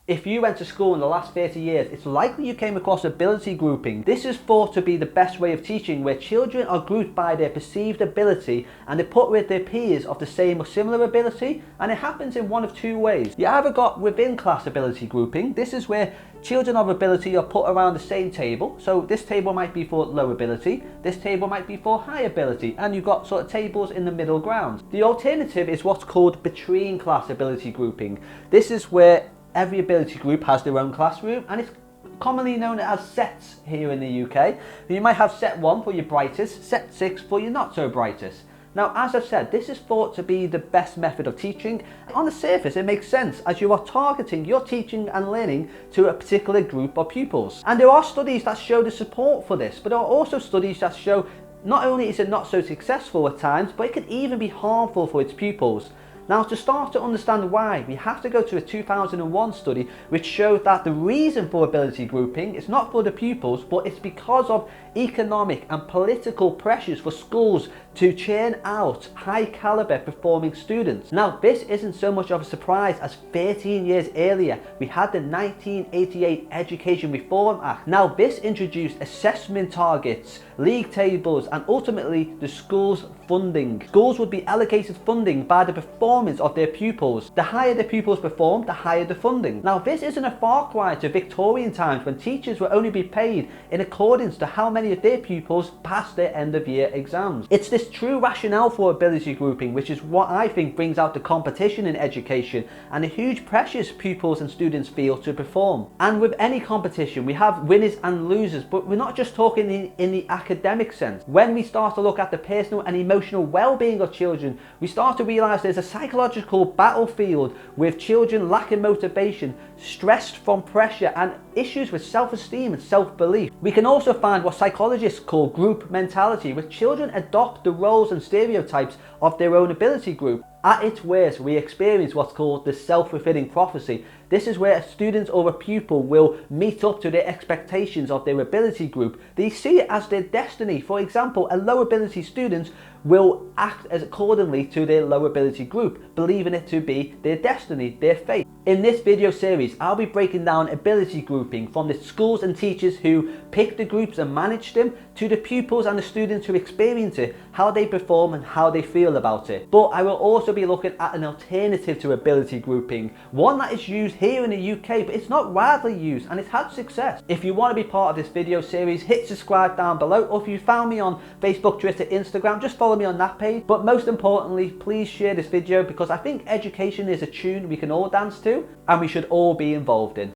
If you went to school in the last 30 years, it's likely you came across ability grouping. This is thought to be the best way of teaching, where children are grouped by their perceived ability and they're put with their peers of the same or similar ability, and it happens in one of two ways. You either got within class ability grouping. This is where children of ability are put around the same table. So this table might be for low ability, this table might be for high ability, and you've got sort of tables in the middle ground. The alternative is what's called between class ability grouping. This is where every ability group has their own classroom, and it's commonly known as sets here in the UK. You might have set 1 for your brightest, set 6 for your not so brightest. Now, as I've said, this is thought to be the best method of teaching. On the surface, it makes sense, as you are targeting your teaching and learning to a particular group of pupils. And there are studies that show the support for this, but there are also studies that show not only is it not so successful at times, but it can even be harmful for its pupils. Now, to start to understand why, we have to go to a 2001 study which showed that the reason for ability grouping is not for the pupils, but it's because of economic and political pressures for schools to churn out high caliber performing students. Now, this isn't so much of a surprise, as 13 years earlier we had the 1988 Education Reform Act. Now, this introduced assessment targets, league tables, and ultimately the school's funding. Schools would be allocated funding by the performance of their pupils. The higher the pupils perform, the higher the funding. Now, this isn't a far cry to Victorian times, when teachers would only be paid in accordance to how many of their pupils passed their end of year exams. It's this true rationale for ability grouping which is what I think brings out the competition in education and the huge pressures pupils and students feel to perform. And with any competition, we have winners and losers, but we're not just talking in the academic sense. When we start to look at the personal and emotional well-being of children, we start to realise there's a psychological battlefield with children lacking motivation, stressed from pressure, and issues with self-esteem and self-belief. We can also find what psychologists call group mentality, where children adopt the roles and stereotypes of their own ability group. At its worst, we experience what's called the self-fulfilling prophecy. This is where a student or a pupil will meet up to their expectations of their ability group. They see it as their destiny. For example, a low ability student will act as accordingly to their low ability group, believing it to be their destiny, their fate. In this video series, I'll be breaking down ability grouping from the schools and teachers who pick the groups and manage them, to the pupils and the students who experience it, how they perform and how they feel about it. But I will also be looking at an alternative to ability grouping, one that is used here in the UK, but it's not widely used and it's had success. If you want to be part of this video series, hit subscribe down below, or if you found me on Facebook, Twitter, Instagram, just follow me on that page. But most importantly, please share this video, because I think education is a tune we can all dance to and we should all be involved in.